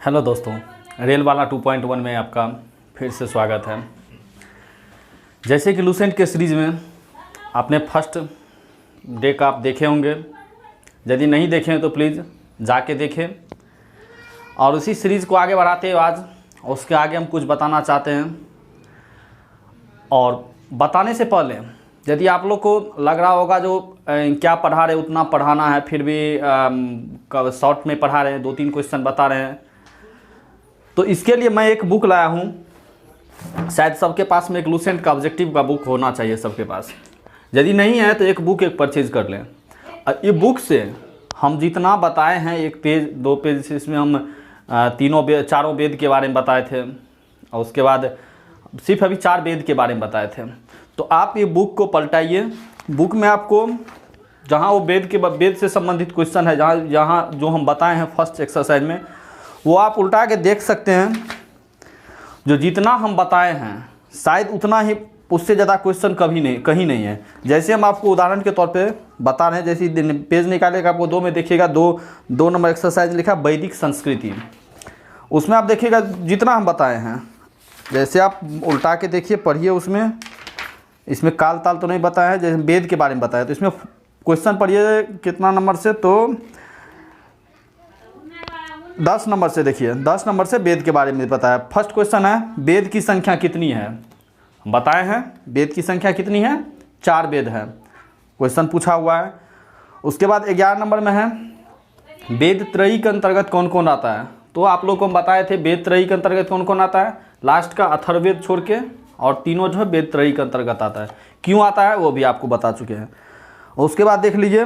Hello दोस्तों, rail वाला 2.1 में आपका फिर से स्वागत है। जैसे कि लूसेंट के सीरीज़ में आपने फर्स्ट डे का आप देखे होंगे, यदि नहीं देखें तो प्लीज़ जाके देखें। और उसी सीरीज़ को आगे बढ़ाते हुए आज उसके आगे हम कुछ बताना चाहते हैं। और बताने से पहले यदि आप लोग को लग रहा होगा जो क्या पढ़ा रहे उतना पढ़ाना है, फिर भी शॉर्ट में पढ़ा रहे हैं, 2-3 क्वेश्चन बता रहे हैं, तो इसके लिए मैं एक बुक लाया हूँ। शायद सबके पास में एक लूसेंट का ऑब्जेक्टिव का बुक होना चाहिए सबके पास। यदि नहीं है तो एक बुक परचेज कर लें। और ये बुक से हम जितना बताए हैं, 1 पेज 2 पेज से, इसमें हम चारों वेद के बारे में बताए थे, और उसके बाद सिर्फ अभी 4 वेद के बारे में बताए थे। तो आप ये बुक को पलटाइए। बुक में आपको जहाँ वो वेद से संबंधित क्वेश्चन है, जहाँ जो हम बताए हैं फर्स्ट एक्सरसाइज में, वो आप उल्टा के देख सकते हैं। जो जितना हम बताए हैं शायद उतना ही, उससे ज़्यादा क्वेश्चन कहीं नहीं है। जैसे हम आपको उदाहरण के तौर पे बता रहे हैं, जैसे पेज निकालेगा आपको 2 में देखिएगा, 2 नंबर एक्सरसाइज लिखा वैदिक संस्कृति। उसमें आप देखिएगा जितना हम बताए हैं, जैसे आप उल्टा के देखिए, पढ़िए। इसमें काल ताल तो नहीं बताया है, जैसे वेद के बारे में बताया, तो इसमें क्वेश्चन पढ़िए कितना नंबर से, तो 10 नंबर से देखिए। 10 नंबर से वेद के बारे में बताया। फर्स्ट क्वेश्चन है, वेद की संख्या कितनी है? बताए हैं वेद की संख्या कितनी है, 4 वेद है, क्वेश्चन पूछा हुआ है। उसके बाद 11 नंबर में है, वेद त्रयी के अंतर्गत कौन कौन आता है? तो आप लोग को हम बताए थे वेद त्रयी के अंतर्गत कौन कौन आता है, लास्ट का अथर्ववेद छोड़ के, और तीनों जो है वेद त्रयी के अंतर्गत आता है। क्यों आता है वो भी आपको बता चुके हैं। उसके बाद देख लीजिए,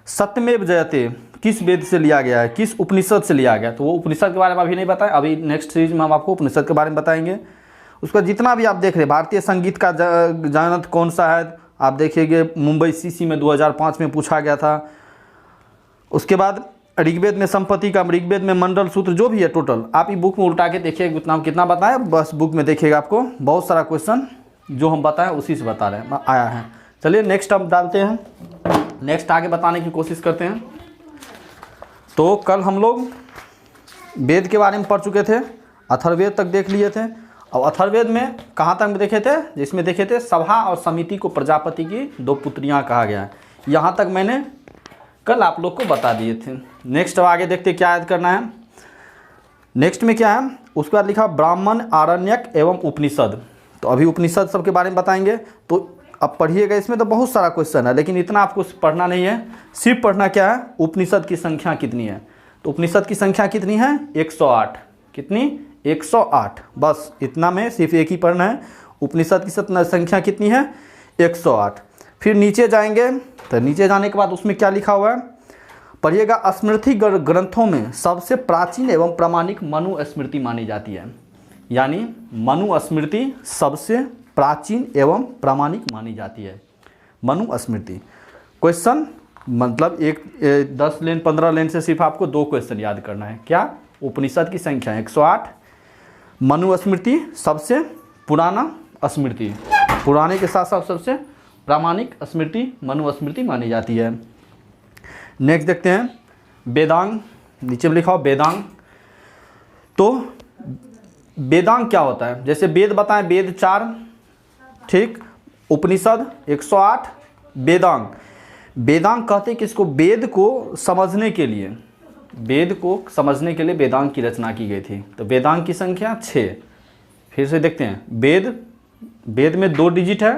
सत्यमेव जयते किस वेद से लिया गया है, किस उपनिषद से लिया गया? तो वो उपनिषद के बारे में अभी नहीं बताया, अभी नेक्स्ट सीरीज में हम आपको उपनिषद के बारे में बताएंगे। उसका जितना भी आप देख रहे हैं, भारतीय संगीत का जनक कौन सा है, आप देखिएगा मुंबई सीसी में 2005 में पूछा गया था। उसके बाद ऋग्वेद में संपत्ति का, ऋग्वेद में मंडल सूत्र, जो भी है टोटल आप ये बुक में उल्टा के देखिएगा कितना बताया, बस बुक में देखिएगा आपको बहुत सारा क्वेश्चन जो हम बताएं उसी से बता रहे हैं आया है। चलिए नेक्स्ट हम डालते हैं, नेक्स्ट आगे बताने की कोशिश करते हैं। तो कल हम लोग वेद के बारे में पढ़ चुके थे, अथर्ववेद तक देख लिए थे। और अथर्ववेद में कहाँ तक देखे थे, जिसमें देखे थे सभा और समिति को प्रजापति की 2 पुत्रियाँ कहा गया है। यहाँ तक मैंने कल आप लोग को बता दिए थे। नेक्स्ट आगे देखते क्या याद करना है। नेक्स्ट में क्या है, उसके बाद लिखा ब्राह्मण, आरण्यक एवं उपनिषद। तो अभी उपनिषद सबके बारे में बताएंगे, तो अब पढ़िएगा। इसमें तो बहुत सारा क्वेश्चन है, लेकिन इतना आपको पढ़ना नहीं है, सिर्फ पढ़ना क्या है, उपनिषद की संख्या कितनी है। तो उपनिषद की संख्या कितनी है, 108। कितनी, 108। बस इतना में सिर्फ एक ही पढ़ना है, उपनिषद की संख्या कितनी है, 108। फिर नीचे जाएंगे, तो नीचे जाने के बाद उसमें क्या लिखा हुआ है पढ़िएगा। स्मृति ग्रंथों में सबसे प्राचीन एवं प्रामाणिक मनुस्मृति मानी जाती है। यानी मनुस्मृति सबसे प्राचीन एवं प्रामाणिक मानी जाती है, मनुस्मृति। क्वेश्चन मतलब 10 लेन 15 लेन से सिर्फ आपको 2 क्वेश्चन याद करना है। क्या, उपनिषद की संख्या 108, मनुस्मृति सबसे पुराना स्मृति, पुराने के साथ साथ सबसे प्रामाणिक स्मृति मनुस्मृति मानी जाती है। नेक्स्ट देखते हैं वेदांग, नीचे में लिखा हो वेदांग। तो वेदांग क्या होता है, जैसे वेद बताएं, वेद 4, ठीक, उपनिषद 108, वेदांग। वेदांग कहते हैं कि इसको वेद को समझने के लिए, वेद को समझने के लिए वेदांग की रचना की गई थी। तो वेदांग की संख्या 6। फिर से देखते हैं, वेद में 2 डिजिट है,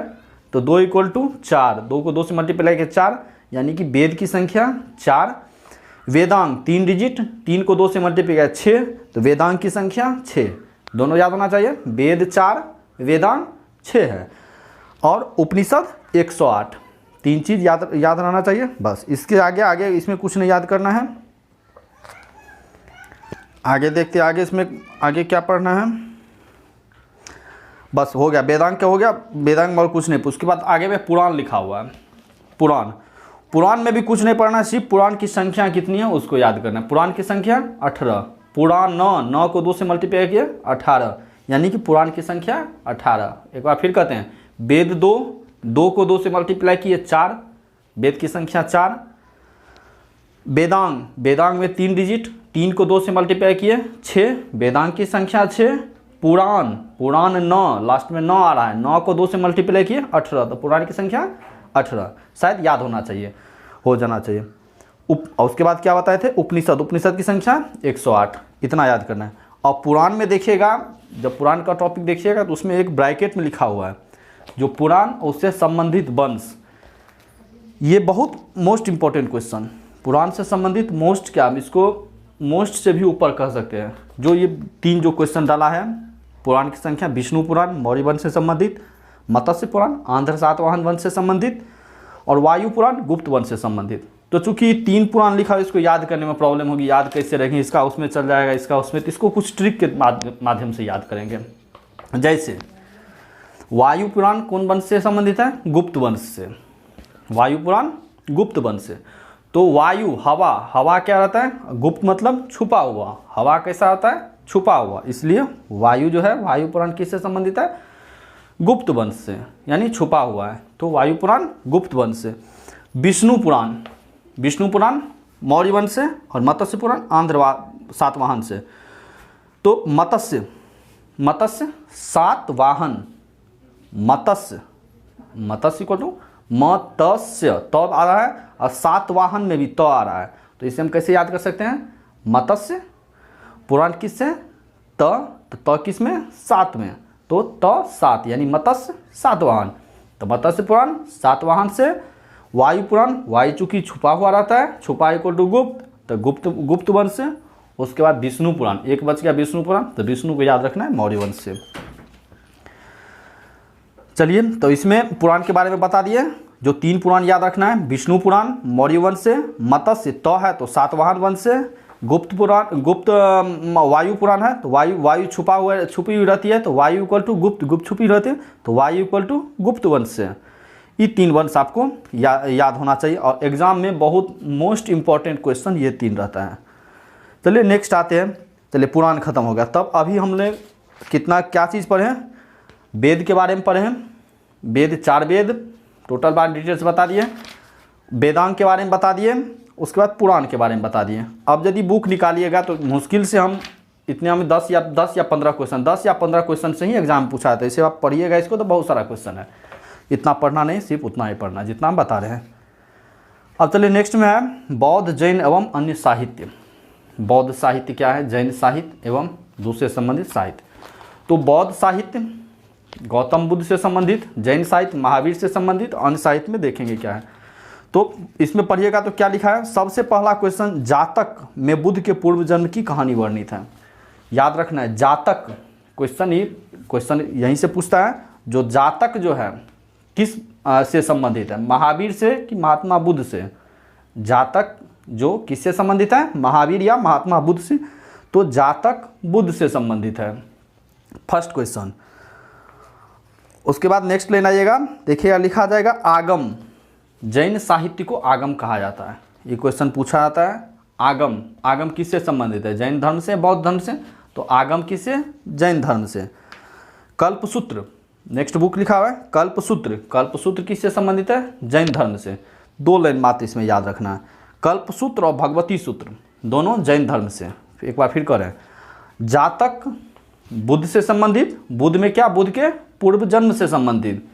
तो 2 = 4, 2 को 2 से मल्टीप्लाई किया 4, यानी कि वेद की संख्या 4। वेदांग 3 डिजिट, 3 को 2 से मल्टीप्लाई किया 6, तो वेदांग की संख्या 6। दोनों याद होना चाहिए, वेद 4, वेदांग 6 है। और उपनिषद 108, 3 चीज़ याद रहना चाहिए बस। इसके आगे इसमें कुछ नहीं याद करना है। आगे देखते आगे इसमें आगे क्या पढ़ना है, बस हो गया। वेदांग क्या हो गया, वेदांग और कुछ नहीं। उसके बाद आगे में पुराण लिखा हुआ है, पुराण में भी कुछ नहीं पढ़ना, सिर्फ पुराण की संख्या कितनी है उसको याद करना है। पुराण की संख्या 18, पुराण 9 को 2 से मल्टीप्लाई किया 18, यानी कि पुराण की संख्या 18। एक बार फिर कहते हैं, वेद 2 को 2 से मल्टीप्लाई किए 4, वेद की संख्या 4। वेदांग में 3 डिजिट, 3 को 2 से मल्टीप्लाई किए 6, वेदांत की संख्या 6, पुराण 9, लास्ट में 9 आ रहा है, 9 को 2 से मल्टीप्लाई किए 18, तो पुराण की संख्या 18, शायद याद होना चाहिए, हो जाना चाहिए। और उसके बाद क्या बताए थे, उपनिषद की संख्या 108, इतना याद करना है। और पुराण में देखिएगा, जब पुराण का टॉपिक देखिएगा तो उसमें एक ब्रैकेट में लिखा हुआ है जो पुराण उससे संबंधित वंश, ये बहुत मोस्ट इंपॉर्टेंट क्वेश्चन, पुराण से संबंधित मोस्ट, क्या हम इसको मोस्ट से भी ऊपर कह सकते हैं। जो ये 3 जो क्वेश्चन डाला है, पुराण की संख्या, विष्णु पुराण मौर्य वंश से संबंधित, मत्स्य पुराण आंध्र सातवाहन वंश से संबंधित, और वायु पुराण गुप्त वंश से संबंधित। तो चूंकि 3 पुराण लिखा है, इसको याद करने में प्रॉब्लम होगी, याद कैसे रहेंगे, इसका उसमें चल जाएगा, इसका उसमें, तो इसको कुछ ट्रिक के माध्यम से याद करेंगे। जैसे वायु पुराण कौन वंश से संबंधित है, गुप्त वंश से, वायु पुराण गुप्त वंश से। तो वायु हवा क्या रहता है, गुप्त मतलब छुपा हुआ, हवा कैसा होता है, छुपा हुआ, इसलिए वायु जो है, वायु पुराण किससे संबंधित है, गुप्त वंश से, यानी छुपा हुआ है, तो वायु पुराण गुप्त वंश से। विष्णु पुराण मौर्य वंश से, और मत्स्य पुराण आंध्र सातवाहन से। तो मत्स्य सातवाहन, मत्स्य को तो मत्स्य तो आ रहा है, और सातवाहन में भी तो आ रहा है, तो इसे हम कैसे याद कर सकते हैं, मत्स्य पुराण किससे, तो किस में, 7 में, तो 7 यानी मत्स्य सातवाहन। तो मत्स्य पुराण सातवाहन से, वायु पुराण, वायु चूंकि छुपा हुआ रहता है, छुपा इक्वल टू गुप्त, तो गुप्त वंश से। उसके बाद विष्णु पुराण, एक बच गया विष्णु पुराण, तो विष्णु को याद रखना है मौर्य वंश से। चलिए, तो इसमें पुराण के बारे में बता दिए, जो 3 पुराण याद रखना है, विष्णु पुराण मौर्य वंश से, मत्स्य तो है तो सातवाहन वंश से, गुप्त वायु पुराण है तो वायु छुपी हुई रहती है, तो वायु इक्वल टू गुप्त छुपी रहती है, तो वायु इक्वल टू गुप्त वंश से। ये 3 वंश आपको याद होना चाहिए, और एग्जाम में बहुत मोस्ट इंपॉर्टेंट क्वेश्चन ये 3 रहता है। चलिए नेक्स्ट आते हैं। चलिए पुराण खत्म हो गया, तब अभी हमने क्या चीज़ पढ़े हैं, वेद के बारे में पढ़े हैं, वेद 4 वेद टोटल बार डिटेल्स बता दिए, वेदांग के बारे में बता दिए, उसके बाद पुराण के बारे में बता दिए। अब यदि बुक निकालिएगा तो मुश्किल से हम इतने हमें 10 या 15 क्वेश्चन से ही एग्जाम पूछा है, तो इसे आप पढ़िएगा, इसको तो बहुत सारा क्वेश्चन है, इतना पढ़ना नहीं, सिर्फ उतना ही पढ़ना जितना हम बता रहे हैं। अब चलिए नेक्स्ट में है बौद्ध जैन एवं अन्य साहित्य। बौद्ध साहित्य क्या है, जैन साहित्य एवं दूसरे संबंधित साहित्य। तो बौद्ध साहित्य गौतम बुद्ध से संबंधित, जैन साहित्य महावीर से संबंधित, अन्य साहित्य में देखेंगे क्या है। तो इसमें पढ़िएगा तो क्या लिखा है, सबसे पहला क्वेश्चन, जातक में बुद्ध के पूर्व जन्म की कहानी वर्णित है। याद रखना है, जातक क्वेश्चन यहीं से पूछता है, जो जातक जो है किस से संबंधित है, महावीर से कि महात्मा बुद्ध से। जातक जो किससे संबंधित है, महावीर या महात्मा बुद्ध से, तो जातक बुद्ध से संबंधित है, फर्स्ट क्वेश्चन। उसके बाद नेक्स्ट लेना आइएगा, देखिएगा लिखा जाएगा आगम, जैन साहित्य को आगम कहा जाता है, ये क्वेश्चन पूछा जाता है। आगम किससे संबंधित है, जैन धर्म से, बौद्ध धर्म से, तो आगम किससे, जैन धर्म से। कल्पसूत्र, नेक्स्ट बुक लिखा हुआ है कल्पसूत्र किससे संबंधित है, जैन धर्म से। 2 लाइन मात्र इसमें याद रखना है, कल्पसूत्र और भगवती सूत्र दोनों जैन धर्म से। एक बार फिर करें, जातक बुद्ध से संबंधित, बुद्ध में क्या, बुद्ध के पूर्व जन्म से संबंधित।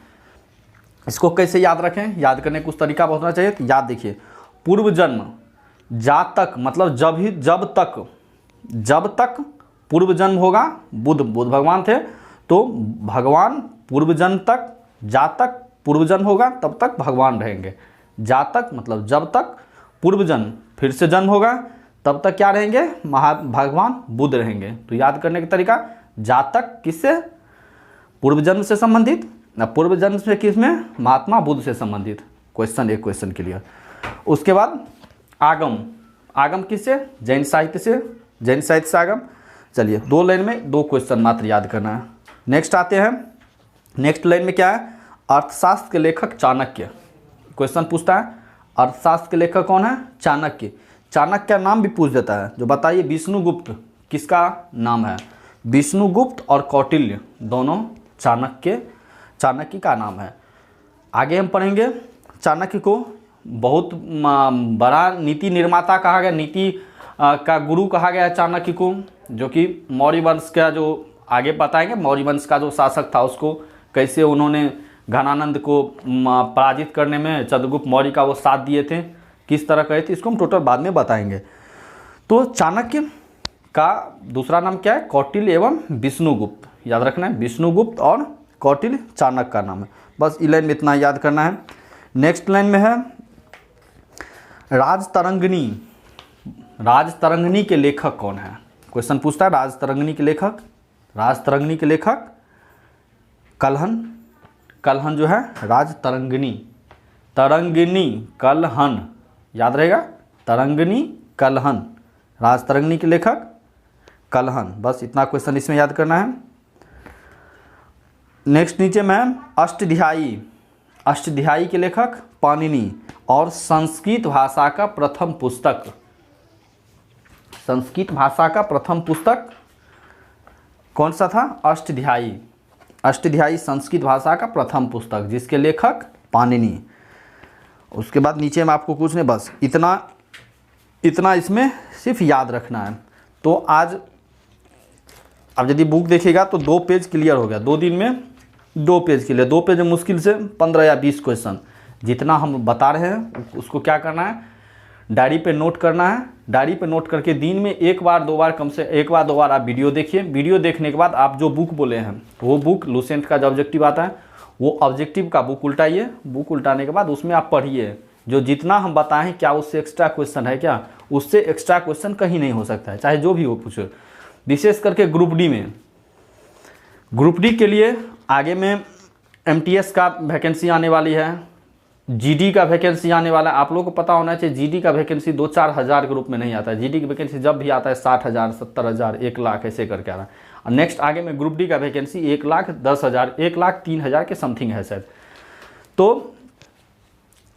इसको कैसे याद रखें, याद करने का कुछ तरीका होना चाहिए, तो याद देखिए, पूर्व जन्म, जातक मतलब जब तक पूर्व जन्म होगा, बुद्ध भगवान थे, तो भगवान पूर्व जन्म तक, जातक पूर्व जन्म होगा तब तक भगवान रहेंगे। जातक मतलब जब तक पूर्व जन्म फिर से जन्म होगा तब तक क्या रहेंगे, भगवान बुद्ध रहेंगे। तो याद करने का तरीका, जातक किससे, पूर्व जन्म से संबंधित, ना पूर्व जन्म से किसमें, महात्मा बुद्ध से संबंधित। एक क्वेश्चन के लिए। उसके बाद आगम किससे, जैन साहित्य से आगम। चलिए 2 लाइन में 2 क्वेश्चन मात्र याद करना है। नेक्स्ट आते हैं, नेक्स्ट लाइन में क्या है, अर्थशास्त्र के लेखक चाणक्य। क्वेश्चन पूछता है अर्थशास्त्र के लेखक कौन है, चाणक्य। चाणक्य का नाम भी पूछ देता है, जो बताइए विष्णुगुप्त किसका नाम है, विष्णुगुप्त और कौटिल्य दोनों चाणक्य का नाम है। आगे हम पढ़ेंगे, चाणक्य को बहुत बड़ा नीति निर्माता कहा गया, नीति का गुरु कहा गया है चाणक्य को, जो कि मौर्य वंश का जो आगे बताएंगे मौर्य वंश का जो शासक था उसको कैसे उन्होंने घनानंद को पराजित करने में चंद्रगुप्त मौर्य का वो साथ दिए थे, किस तरह कहे थे, इसको हम टोटल बाद में बताएंगे। तो चाणक्य का दूसरा नाम क्या है, कौटिल्य एवं विष्णुगुप्त, याद रखना है, विष्णुगुप्त और कौटिल्य चाणक्य का नाम है। बस इस लाइन में इतना याद करना है। नेक्स्ट लाइन में है राजतरंगिणी। राजतरंगिणी के लेखक कौन है, क्वेश्चन पूछता है राजतरंगिणी के लेखक। राजतरंगिणी के लेखक कल्हन। कल्हन जो है राजतरंगिणी, तरंगिणी कल्हन, याद रहेगा, तरंगिणी कल्हन, राजतरंगिणी के लेखक कल्हन। बस इतना क्वेश्चन इसमें याद करना है। नेक्स्ट नीचे में अष्टध्यायी। अष्टध्यायी के लेखक पाणिनि और संस्कृत भाषा का प्रथम पुस्तक, संस्कृत भाषा का प्रथम पुस्तक कौन सा था, अष्टध्यायी। अष्टध्यायी संस्कृत भाषा का प्रथम पुस्तक जिसके लेखक पाणिनि। उसके बाद नीचे में आपको कुछ नहीं, बस इतना इसमें सिर्फ याद रखना है। तो आज अब यदि बुक देखिएगा तो 2 पेज क्लियर हो गया, 2 दिन में 2 पेज क्लियर। 2 पेज में मुश्किल से 15 या 20 क्वेश्चन जितना हम बता रहे हैं उसको क्या करना है, डायरी पे नोट करना है। डायरी पे नोट करके दिन में 1 बार 2 बार, कम से 1 बार 2 बार आप वीडियो देखिए। वीडियो देखने के बाद आप जो बुक बोले हैं वो बुक, लूसेंट का जो ऑब्जेक्टिव आता है वो ऑब्जेक्टिव का बुक उल्टाइए। बुक उल्टाने के बाद उसमें आप पढ़िए, जो जितना हम बताएं क्या उससे एक्स्ट्रा क्वेश्चन है क्या, उससे एक्स्ट्रा क्वेश्चन कहीं नहीं हो सकता है, चाहे जो भी हो पूछो। विशेष करके ग्रुप डी में, ग्रुप डी के लिए आगे में एमटीएस का वैकेंसी आने वाली है, जीडी का वैकेंसी आने वाला है। आप लोगों को पता होना चाहिए जीडी का वैकेंसी 2-4 हज़ार के रूप में नहीं आता है। जीडी की वैकेंसी जब भी आता है 60,000, 70,000, 1 लाख ऐसे करके आ रहा है। और नेक्स्ट आगे में ग्रुप डी का वैकेंसी 1,10,000, 1,03,000 के समथिंग है शायद। तो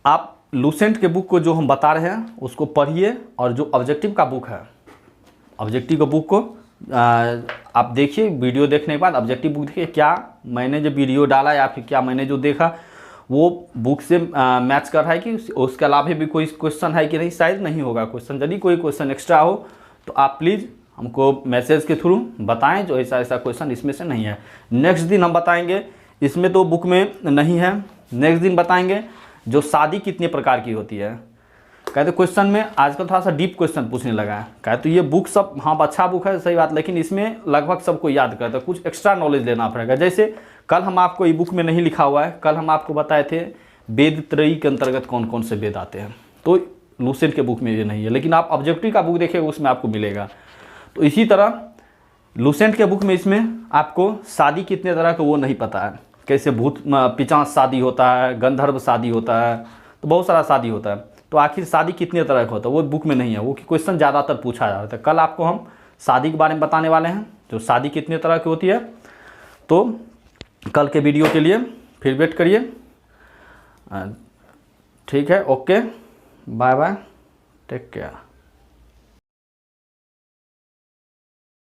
आप लूसेंट के बुक को जो हम बता रहे हैं उसको पढ़िए, और जो ऑब्जेक्टिव का बुक है, ऑब्जेक्टिव का बुक को आप देखिए। वीडियो देखने के बाद ऑब्जेक्टिव बुक देखिए, क्या मैंने जो वीडियो डाला या फिर क्या मैंने जो देखा वो बुक से मैच कर रहा है कि उसके अलावा भी कोई क्वेश्चन है कि नहीं। शायद नहीं होगा क्वेश्चन, यदि कोई क्वेश्चन एक्स्ट्रा हो तो आप प्लीज़ हमको मैसेज के थ्रू बताएं जो ऐसा क्वेश्चन इसमें से नहीं है। नेक्स्ट दिन हम बताएंगे, इसमें तो बुक में नहीं है, नेक्स्ट दिन बताएंगे जो शादी कितने प्रकार की होती है। कहते क्वेश्चन में आजकल थोड़ा सा डीप क्वेश्चन पूछने लगा है। कहते ये बुक सब हाँ अच्छा बुक है सही बात, लेकिन इसमें लगभग सबको याद करता है, कुछ एक्स्ट्रा नॉलेज लेना पड़ेगा। जैसे कल हम आपको ई बुक में नहीं लिखा हुआ है, कल हम आपको बताए थे वेद त्रयी के अंतर्गत कौन कौन से वेद आते हैं, तो लूसेंट के बुक में ये नहीं है, लेकिन आप ऑब्जेक्टिव का बुक देखिएगा उसमें आपको मिलेगा। तो इसी तरह लूसेंट के बुक में इसमें आपको शादी कितने तरह का वो नहीं पता है, कैसे भूत पिचास शादी होता है, गंधर्व शादी होता है, तो बहुत सारा शादी होता है। तो आखिर शादी कितने तरह का होता है वो बुक में नहीं है, वो क्वेश्चन ज़्यादातर पूछा जाता है। कल आपको हम शादी के बारे में बताने वाले हैं, जो शादी कितने तरह की होती है। तो कल के वीडियो के लिए फिर वेट करिए। ठीक है, okay, bye bye, take care.